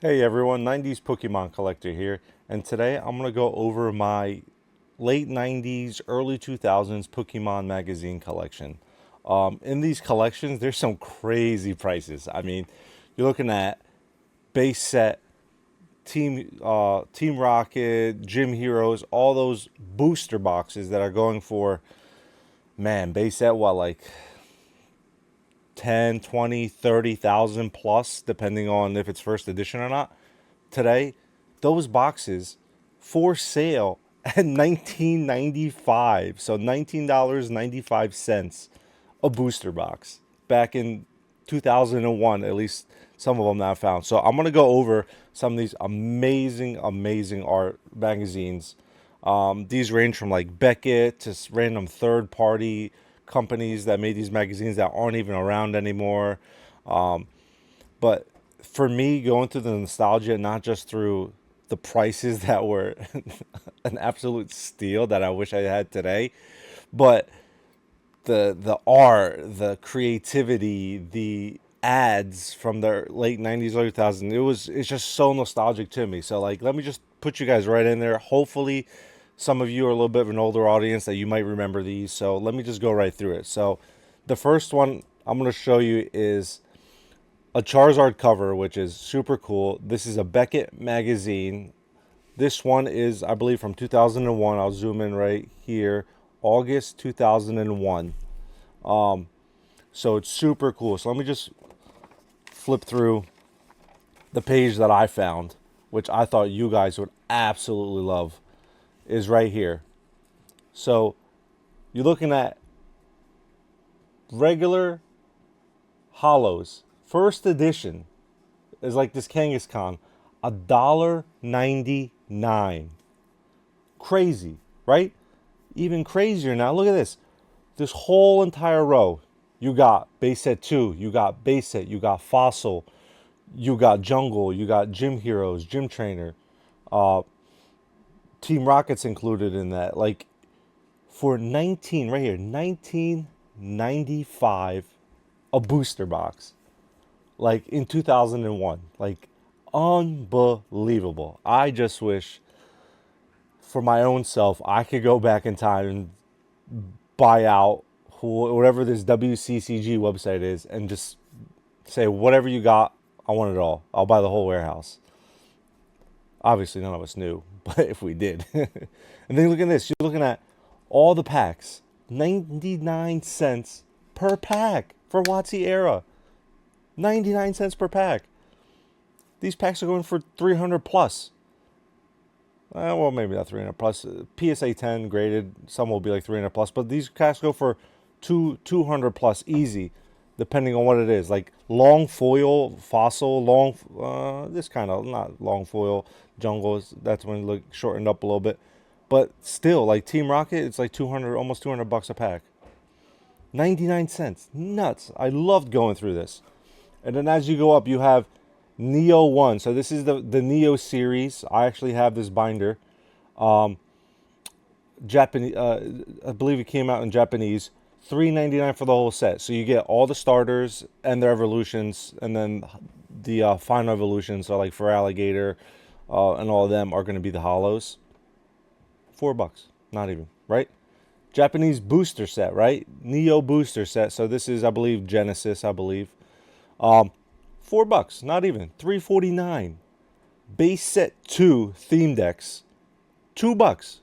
Hey everyone, 90s Pokemon Collector here, and today I'm going to go over my late 90s, early 2000s Pokemon magazine collection. In these collections, there's some crazy prices. I mean, you're looking at base set, Team Rocket, Gym Heroes, all those booster boxes that are going for, man, base set what, like 10, 20, 30,000 plus, depending on if it's first edition or not. Today, those boxes for sale at 19.95. So $19.95 a booster box back in 2001, at least some of them that I found. So I'm going to go over some of these amazing art magazines. These range from like Beckett to random third party companies that made these magazines that aren't even around anymore. But for me, going through the nostalgia, not just through the prices that were an absolute steal that I wish I had today, but the art, the creativity, the ads from the late 90s, early 2000s, it's just so nostalgic to me. So like let me just put you guys right in there. Hopefully some of you are a little bit of an older audience that you might remember these. So let me just go right through it. So the first one I'm going to show you is a Charizard cover, which is super cool. This is a Beckett magazine. This one is, I believe, from 2001. I'll zoom in right here, August 2001. So it's super cool. So let me just flip through the page that I found, which I thought you guys would absolutely love, is right here. So you're looking at regular hollows, first edition, is like this Kangaskhan, $1.99. Crazy, right? Even crazier now. Look at this. This whole entire row. You got base set 2, you got base set, you got fossil, you got jungle, you got gym heroes, gym trainer, Team Rocket's included in that. Like for 19 right here, 1995 a booster box. Like in 2001. Like unbelievable. I just wish for my own self I could go back in time and buy out whatever this WCCG website is and just say whatever you got, I want it all. I'll buy the whole warehouse. Obviously none of us knew, but if we did. And then look at this. You're looking at all the packs. 99 cents per pack for WotC era. 99 cents per pack. These packs are going for 300 plus. Well, maybe not 300 plus. PSA 10 graded. Some will be like 300 plus, but these packs go for 200 plus easy, depending on what it is. Like long foil, fossil, this kind of not long foil, jungle. That's when it look shortened up a little bit, but still like Team Rocket, it's like 200, almost 200 bucks a pack. 99 cents, nuts. I loved going through this. And then as you go up, you have Neo 1. So this is the Neo series. I actually have this binder. Japanese, I believe it came out in Japanese. $3.99 for the whole set. So you get all the starters and their evolutions, and then the final evolutions. So like for Alligator, and all of them are going to be the hollows. $4, not even, right? Japanese booster set, right? Neo booster set. So this is, I believe, Genesis. I believe. $4, not even. $3.49. Base set 2 theme decks. $2.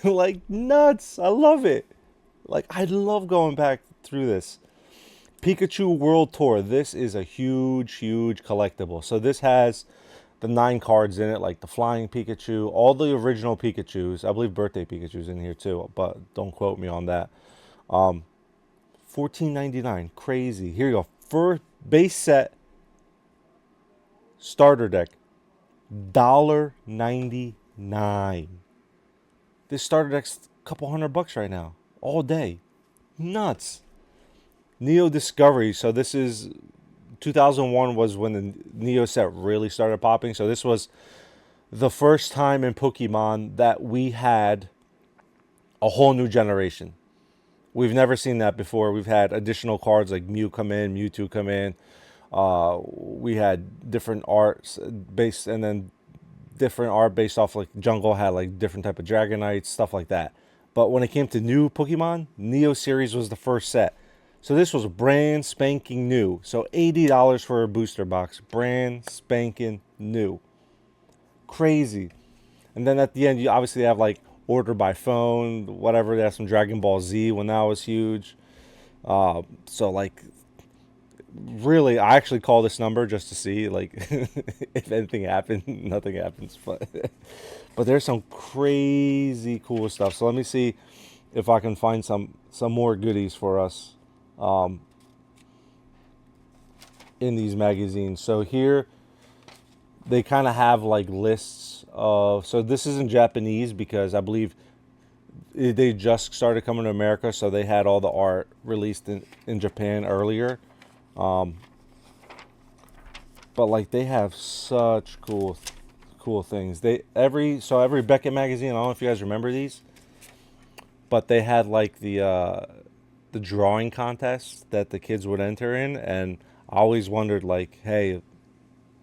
Like nuts. I love it. Like I love going back through this. Pikachu World Tour. This is a huge collectible. So this has the 9 cards in it, like the Flying Pikachu, all the original Pikachus. I believe Birthday Pikachu's in here too, but don't quote me on that. 14.99. Crazy. Here you go. For base set starter deck, $1.99. This starter deck's a couple $100 right now, all day. Nuts. Neo Discovery. So this is 2001 was when the Neo set really started popping. So this was the first time in Pokemon that we had a whole new generation. We've never seen that before. We've had additional cards like Mew come in, Mewtwo come in. We had different arts based, and then different art based off, like Jungle had like different type of Dragonites, stuff like that. But when it came to new Pokemon, Neo Series was the first set. So this was brand spanking new. So $80 for a booster box, brand spanking new. Crazy. And then at the end, you obviously have like order by phone, whatever. They have some Dragon Ball Z when that was huge. So like, really, I actually call this number just to see like if anything happened. Nothing happens, but there's some crazy cool stuff. So let me see if I can find some more goodies for us in these magazines. So here they kind of have like lists of, so this is in Japanese because I believe they just started coming to America, so they had all the art released in Japan earlier. But like they have such cool things. Every Beckett magazine, I don't know if you guys remember these, but they had like the drawing contest that the kids would enter in, and I always wondered like, hey,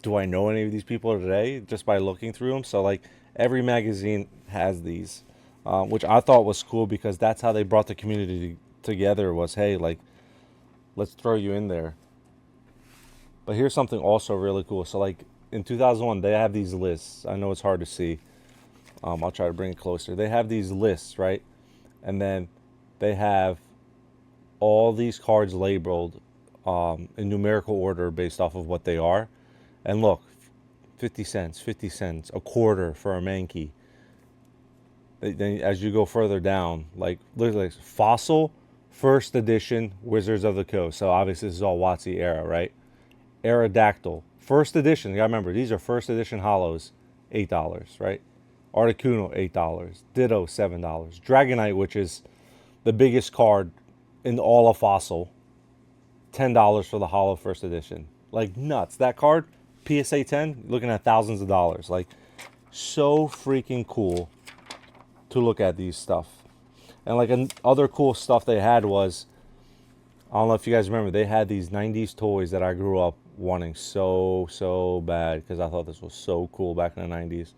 do I know any of these people today just by looking through them? So like every magazine has these, which I thought was cool because that's how they brought the community together. Was, hey, like, let's throw you in there. But here's something also really cool. So like in 2001, they have these lists. I know it's hard to see. I'll try to bring it closer. They have these lists, right? And then they have all these cards labeled in numerical order based off of what they are. And look, 50 cents, 50 cents, a quarter for a Mankey. Then as you go further down, like literally Fossil, first edition Wizards of the Coast. So obviously this is all WotC era, right? Aerodactyl, first edition. You gotta remember, these are first edition hollows, $8, right? Articuno, $8. Ditto, $7. Dragonite, which is the biggest card in all of Fossil, $10 for the hollow first edition. Like nuts. That card, PSA 10, looking at thousands of dollars. Like, so freaking cool to look at these stuff. And like other cool stuff they had was, I don't know if you guys remember, they had these 90s toys that I grew up wanting so bad because I thought this was so cool back in the 90s.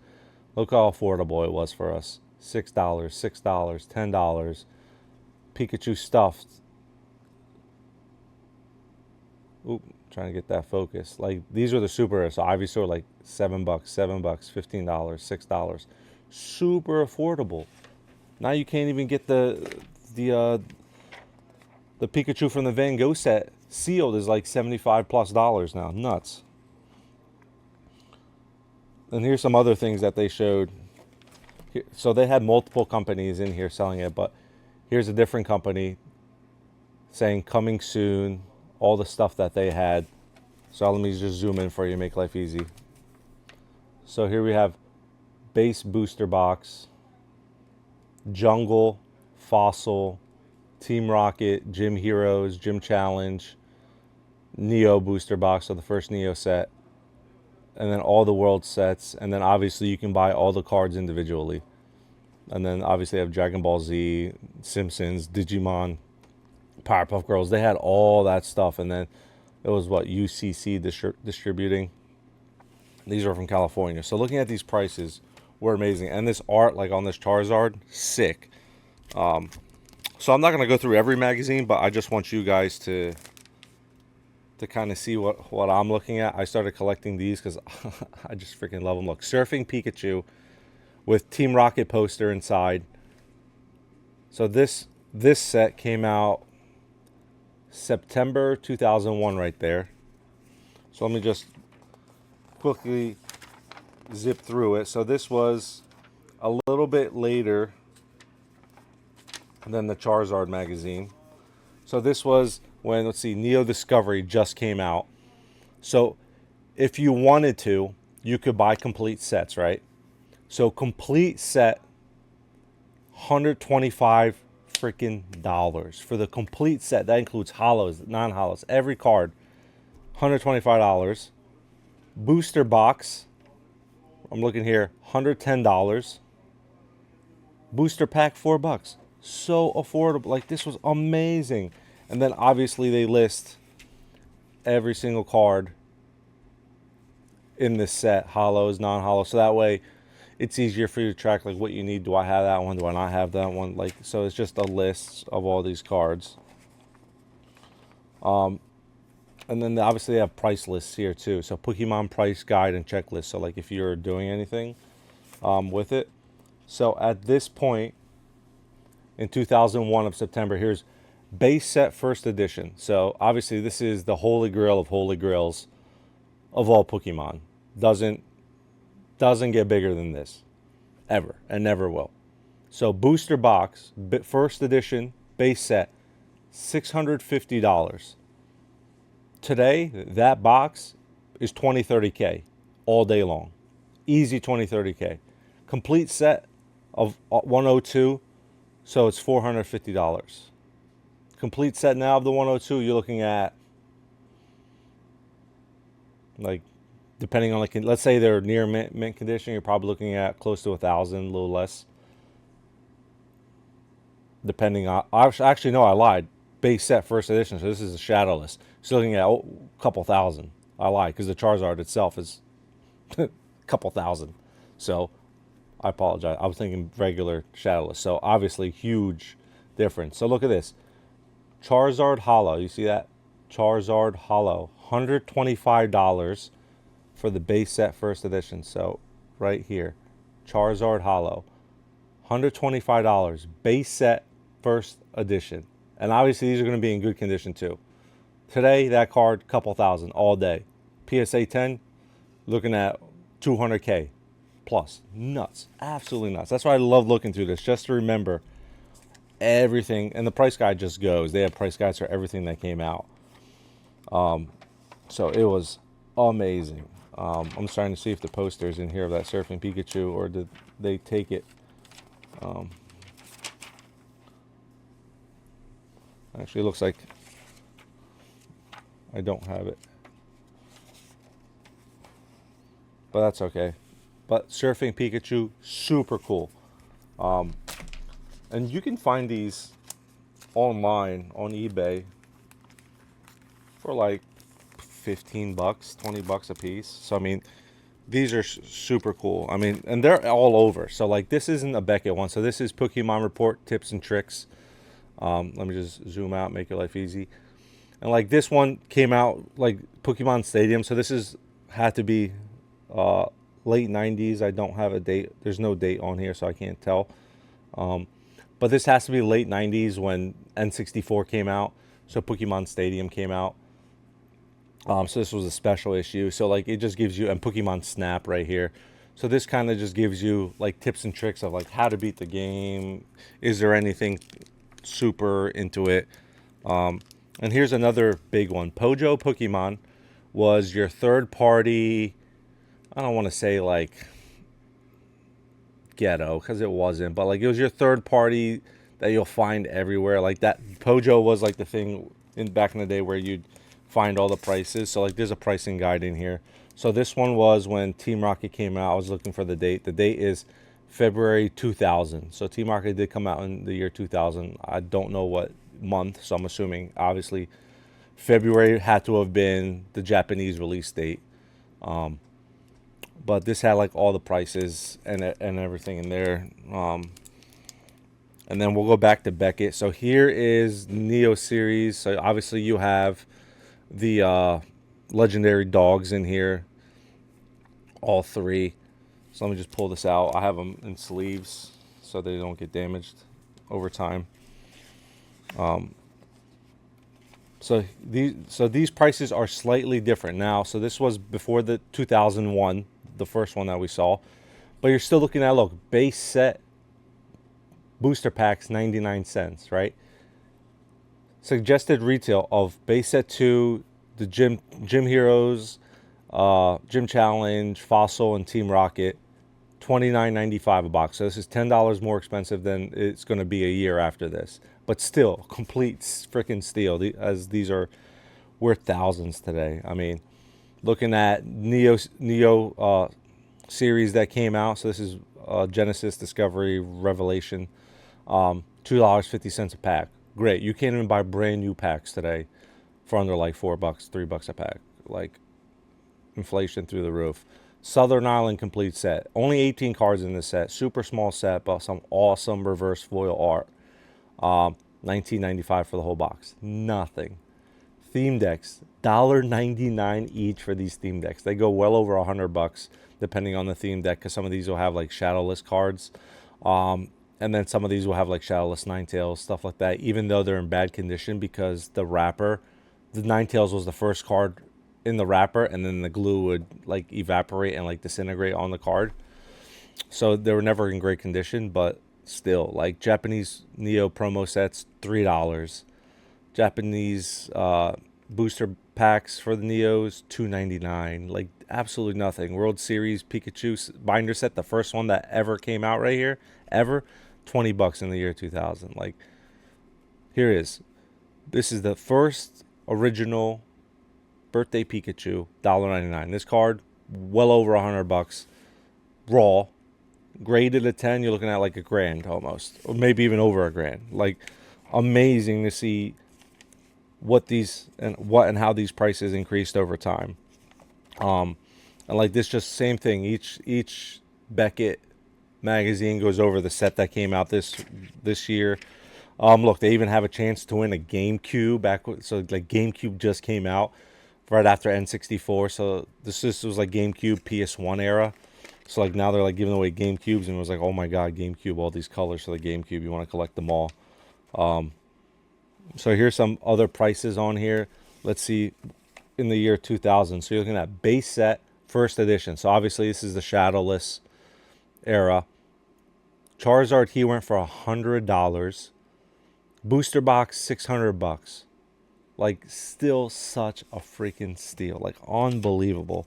Look how affordable it was for us. $6, $6, $10. Pikachu stuffed. Oop, trying to get that focus. Like, these are the super rares. So Ivysaur, like $7, $7, $15, $6. Super affordable. Now you can't even get the Pikachu from the Van Gogh set sealed is like $75+ now. Nuts. And here's some other things that they showed. So they had multiple companies in here selling it, but here's a different company saying coming soon, all the stuff that they had. So let me just zoom in for you, make life easy. So here we have base booster box, Jungle, Fossil, Team Rocket, Gym Heroes, Gym Challenge, Neo booster box, so the first Neo set, and then all the world sets, and then obviously you can buy all the cards individually. And then obviously have Dragon Ball Z, Simpsons, Digimon, Powerpuff Girls. They had all that stuff, and then it was what UCC distributing. These are from California. So looking at these prices were amazing, and this art, like on this Charizard, sick. So I'm not gonna go through every magazine, but I just want you guys to kind of see what I'm looking at. I started collecting these because I just freaking love them. Look, Surfing Pikachu with Team Rocket poster inside. So this set came out September 2001 right there. So let me just quickly zip through it. So this was a little bit later than the Charizard magazine. So this was when, let's see, Neo Discovery just came out. So if you wanted to, you could buy complete sets, right? So complete set, $125 freaking dollars for the complete set. That includes hollows, non-hollows, every card, $125. Booster box, I'm looking here, $110. Booster pack, $4. So affordable. Like, this was amazing. And then obviously they list every single card in this set, hollows, non-hollow, so that way it's easier for you to track like what you need. Do I have that one? Do I not have that one? Like, so it's just a list of all these cards. And then obviously they have price lists here too. So Pokemon price guide and checklist. So like if you're doing anything with it. So at this point in 2001 of September, here's base set first edition. So obviously this is the holy grail of holy grails of all Pokemon. Doesn't get bigger than this ever and never will. So booster box, first edition, base set, $650. Today, that box is 20, 30K all day long. Easy 20, 30K. Complete set of 102, so it's $450. Complete set now of the 102, you're looking at, like, depending on, like, let's say they're near mint condition, you're probably looking at close to 1,000, a little less. Depending on, actually, no, I lied. Base set first edition, so this is a shadowless. Still looking at a couple thousand. I lied because the Charizard itself is a couple thousand. So I apologize. I was thinking regular shadowless. So obviously huge difference. So look at this. Charizard Hollow. You see that? Charizard Hollow. $125 for the base set first edition. So right here. Charizard Hollow. $125. Base set first edition. And obviously these are going to be in good condition too. Today, that card, couple thousand all day. PSA 10, looking at 200K plus. Nuts. Absolutely nuts. That's why I love looking through this, just to remember everything. And the price guide just goes. They have price guides for everything that came out. So it was amazing. I'm starting to see if the poster's in here of that Surfing Pikachu, or did they take it? Actually, it looks like I don't have it. But that's okay. But Surfing Pikachu, super cool. And you can find these online on eBay for like 15 bucks, 20 bucks a piece. So I mean, these are super cool. I mean, and they're all over. So like, this isn't a Beckett one. So this is Pokemon Report tips and tricks. Let me just zoom out, make your life easy. And like, this one came out like Pokemon Stadium. So this is had to be late 90s. I don't have a date. There's no date on here, so I can't tell. But this has to be late 90s when N64 came out. So Pokemon Stadium came out. So this was a special issue. So like, it just gives you, and Pokemon Snap right here. So this kind of just gives you like tips and tricks of like how to beat the game. Is there anything super into it? And here's another big one. Pojo Pokemon was your third party. I don't want to say like ghetto, because it wasn't, but like, it was your third party that you'll find everywhere. Like that Pojo was like the thing in back in the day where you'd find all the prices. So like, there's a pricing guide in here. So this one was when Team Rocket came out. I was looking for the date. The date is February 2000. So Team Rocket did come out in the year 2000. I don't know what month, so I'm assuming obviously February had to have been the Japanese release date. But this had like all the prices and everything in there. And then we'll go back to Beckett. So here is Neo series. So obviously you have the legendary dogs in here, all three. So let me just pull this out. I have them in sleeves so they don't get damaged over time. So these prices are slightly different now. So this was before the 2001, the first one that we saw, but you're still looking at, look, base set booster packs 99 cents, right? Suggested retail of base set 2, the Gym Heroes, Gym Challenge, Fossil, and Team Rocket, $29.95 a box. So this is $10 more expensive than it's going to be a year after this, but still complete freaking steal, as these are worth thousands today. I mean, looking at Neo series that came out. So this is Genesis, Discovery, Revelation, $2.50 a pack. Great. You can't even buy brand new packs today for under like $4, $3 a pack. Like, inflation through the roof. Southern Island complete set. Only 18 cards in this set. Super small set, but some awesome reverse foil art. 19.95 for the whole box. Nothing. Theme decks, $1.99 each for these theme decks. They go well over $100 depending on the theme deck, because some of these will have like shadowless cards. And then some of these will have like shadowless Ninetales, stuff like that, even though they're in bad condition, because the wrapper, the Ninetales was the first card in the wrapper, and then the glue would like evaporate and like disintegrate on the card. So they were never in great condition, but still, like Japanese Neo promo sets, $3. Japanese booster packs for the Neos, $2.99. Like absolutely nothing. World Series Pikachu binder set, the first one that ever came out right here, ever, $20 in the year 2000. Like, here it is. This is the first original birthday Pikachu, $1.99. This card, well over $100 raw. Graded a 10, you're looking at like $1,000 almost, or maybe even over $1,000. Like, amazing to see what and how these prices increased over time. And like this, just same thing. Each Beckett magazine goes over the set that came out this year. Look, they even have a chance to win a GameCube so like GameCube just came out right after N64. So this was like GameCube PS1 era. So like now they're like giving away GameCubes, and it was like, oh my god, GameCube, all these colors for the GameCube, you want to collect them all. So here's some other prices on here. Let's see, in the year 2000. So you're looking at base set, first edition. So obviously this is the shadowless era. Charizard, he went for $100. Booster box, $600. Like, still such a freaking steal. Like, unbelievable.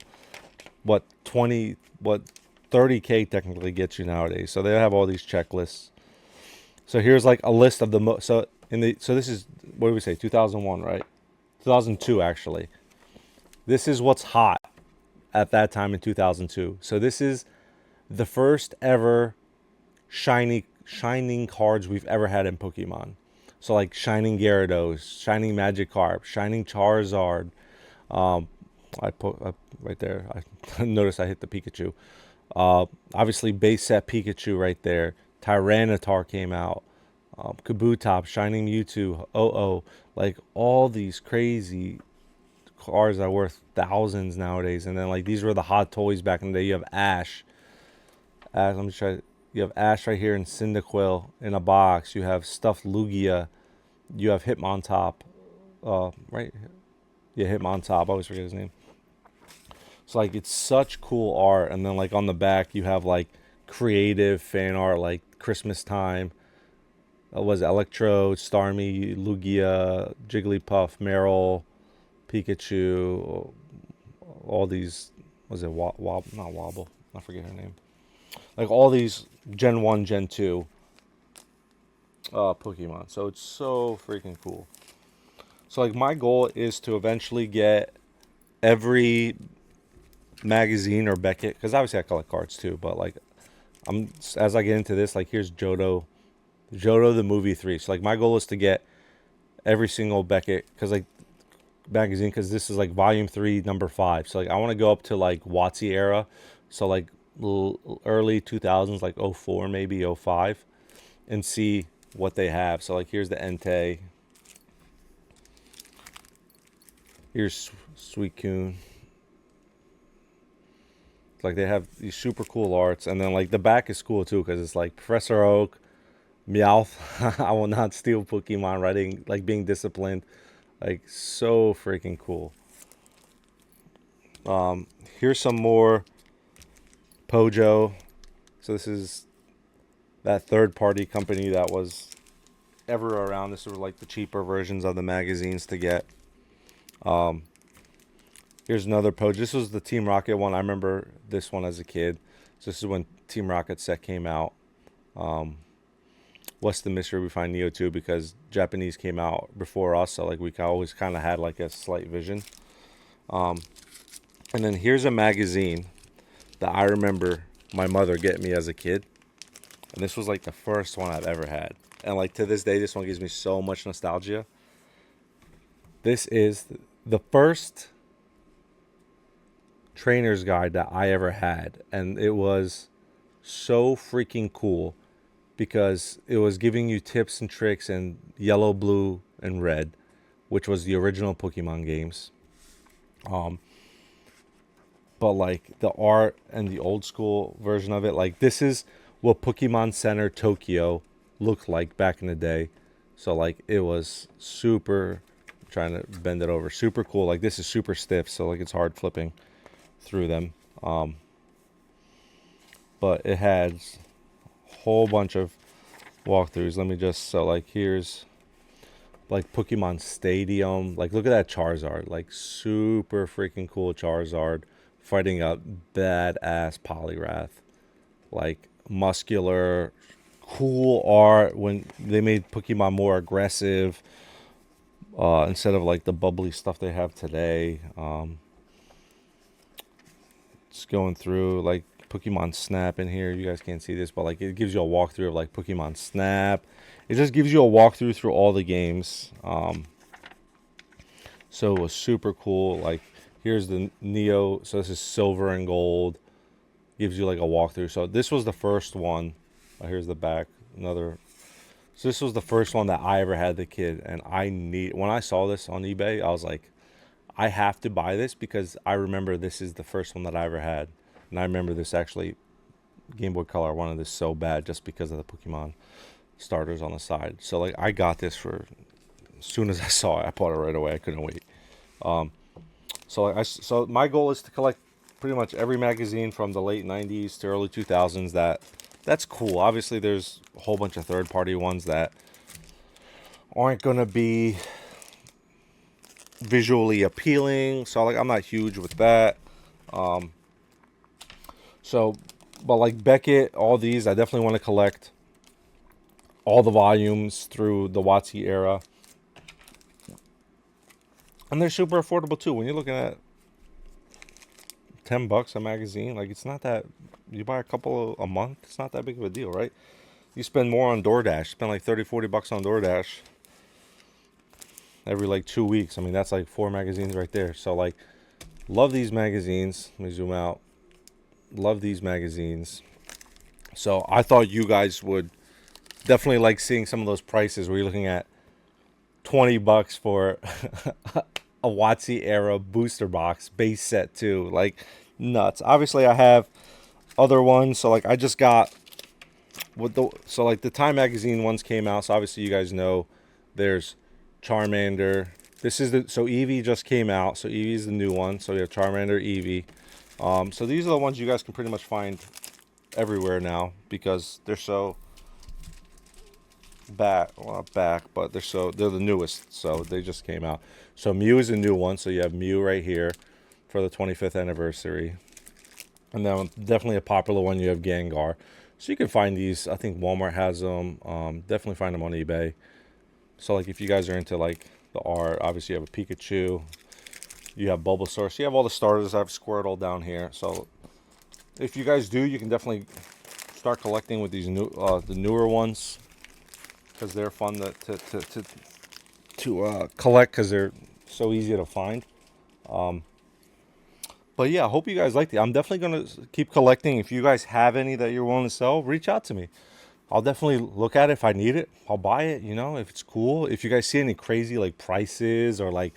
What 30K technically gets you nowadays. So they have all these checklists. So here's like a list of the so this is, what do we say, 2001, right? 2002 actually. This is what's hot at that time in 2002. So this is the first ever shining cards we've ever had in Pokemon. So like Shining Gyarados, Shining Magikarp, Shining Charizard. I put right there. I noticed I hit the Pikachu. Obviously base set Pikachu right there. Tyranitar came out. Kabutops, Shining Mewtwo, like all these crazy cars that are worth thousands nowadays. And then like these were the hot toys back in the day. You have Ash. Let me try. You have Ash right here in Cyndaquil in a box. You have stuffed Lugia. You have Hitmontop. Right? Yeah, Hitmontop. I always forget his name. So like it's such cool art. And then like on the back you have like creative fan art, like Christmas time. Was Electro, Starmie, Lugia, Jigglypuff, Meryl, Pikachu, all these, was it not Wobble, I forget her name. Like all these Gen 1, Gen 2 Pokemon. So it's so freaking cool. So like my goal is to eventually get every magazine or Beckett, because obviously I collect cards too, but like as I get into this, like here's Johto the Movie 3. So like my goal is to get every single Beckett, because like magazine, because this is like volume 3 number 5. So like I want to go up to like WotC era, so like early 2000s, like 04 maybe 05, and see what they have. So like here's the Entei, here's Suicune. Like they have these super cool arts, and then like the back is cool too, because it's like Professor Oak, Meowth, I will not steal Pokemon, writing like being disciplined, like so freaking cool. Here's some more Pojo. So this is that third-party company that was ever around. This were like the cheaper versions of the magazines to get. Here's another Pojo. This was the Team Rocket one. I remember this one as a kid. So this is when Team Rocket set came out. What's the Mystery? We find Neo 2, because Japanese came out before us, so like we always kind of had like a slight vision. And then here's a magazine that I remember my mother getting me as a kid, and this was like the first one I've ever had, and like to this day this one gives me so much nostalgia. This is the first trainer's guide that I ever had, and it was so freaking cool because it was giving you tips and tricks in yellow, blue, and red, which was the original Pokemon games. Um, but like the art and the old school version of it, like this is what Pokemon Center Tokyo looked like back in the day. So like it was super, trying to bend it over, super cool. Like this is super stiff, so like it's hard flipping through them. But it has a whole bunch of walkthroughs. Let me just, so like here's like Pokemon Stadium. Like look at that Charizard, like super freaking cool Charizard fighting a badass Poliwrath. Like muscular, cool art when they made Pokemon more aggressive, instead of like the bubbly stuff they have today. Just going through like Pokemon Snap in here. You guys can't see this, but like it gives you a walkthrough of like Pokemon Snap. It just gives you a walkthrough through all the games. So it was super cool. Like here's the Neo. So this is silver and gold. Gives you like a walkthrough. So this was the first one. Here's the back. Another. So this was the first one that I ever had the kid, and when I saw this on eBay, I was like, I have to buy this because I remember this is the first one that I ever had, and I remember this actually Game Boy Color. I wanted this so bad just because of the Pokemon starters on the side. So like I got this for as soon as I saw it, I bought it right away. I couldn't wait. So my goal is to collect pretty much every magazine from the late 90s to early 2000s that's cool. Obviously there's a whole bunch of third-party ones that aren't going to be visually appealing, so like I'm not huge with that. So but like Beckett, all these I definitely want to collect all the volumes through the WotC era, and they're super affordable too. When you're looking at $10 a magazine, like it's not that, you buy a couple a month, it's not that big of a deal, right? You spend more on DoorDash, spend like 30-40 bucks on DoorDash every like 2 weeks. I mean, that's like 4 magazines right there. So like, love these magazines. Let me zoom out. Love these magazines. So I thought you guys would definitely like seeing some of those prices where you're looking at 20 bucks for a WotC era booster box base set too. Like nuts. Obviously I have other ones. So like I just got so like the Time magazine ones came out. So obviously you guys know there's Charmander. This is so Eevee just came out. So Eevee is the new one. So we have Charmander, Eevee. So these are the ones you guys can pretty much find everywhere now because they're so back, well not back, but they're the newest. So they just came out. So Mew is a new one. So you have Mew right here for the 25th anniversary. And then definitely a popular one, you have Gengar. So you can find these. I think Walmart has them. Definitely find them on eBay. So like if you guys are into like the art, obviously you have a Pikachu. You have Bulbasaur. So you have all the starters. I have Squirtle down here. So if you guys do, you can definitely start collecting with these the newer ones because they're fun to collect because they're so easy to find. But yeah, I hope you guys liked it. I'm definitely going to keep collecting. If you guys have any that you're willing to sell, reach out to me. I'll definitely look at it. If I need it, I'll buy it, you know, if it's cool. If you guys see any crazy like prices or like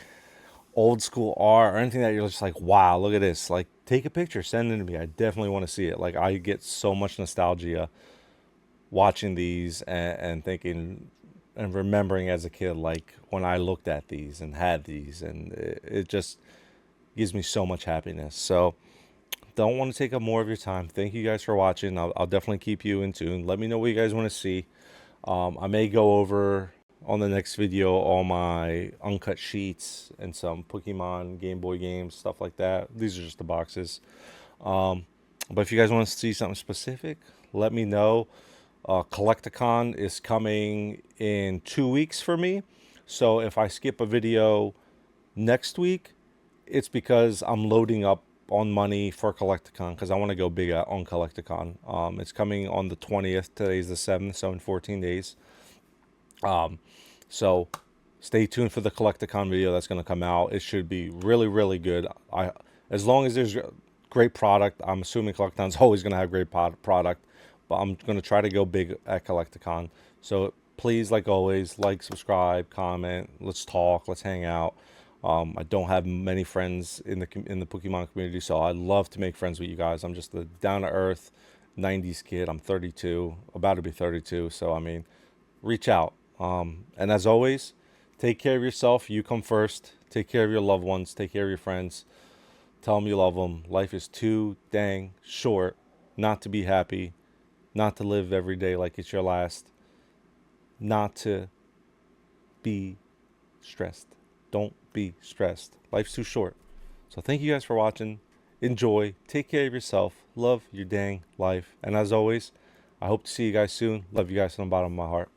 old school art or anything that you're just like, wow, look at this. Like take a picture, send it to me. I definitely want to see it. Like I get so much nostalgia watching these and thinking and remembering as a kid, like when I looked at these and had these, and it just gives me so much happiness. So don't want to take up more of your time. Thank you guys for watching. I'll definitely keep you in tune. Let me know what you guys want to see. I may go over on the next video all my uncut sheets and some Pokemon Game Boy games, stuff like that. These are just the boxes. But if you guys want to see something specific, let me know. Collecticon is coming in 2 weeks for me. So if I skip a video next week, it's because I'm loading up on money for Collecticon because I want to go big on Collecticon. It's coming on the 20th. Today's the 7th, so in 14 days. So stay tuned for the Collecticon video that's going to come out. It should be really, really good. As long as there's great product. I'm assuming Collectacon's always going to have great product, but I'm going to try to go big at Collecticon. So please, like always, like, subscribe, comment. Let's talk. Let's hang out. I don't have many friends in the Pokemon community, so I'd love to make friends with you guys. I'm just a down to earth 90s kid. I'm 32, about to be 32. So I mean, reach out. And as always, take care of yourself. You come first. Take care of your loved ones. Take care of your friends. Tell them you love them. Life is too dang short not to be happy, not to live every day like it's your last, not to be stressed. Don't be stressed. Life's too short. So thank you guys for watching. Enjoy. Take care of yourself. Love your dang life. And as always, I hope to see you guys soon. Love you guys from the bottom of my heart.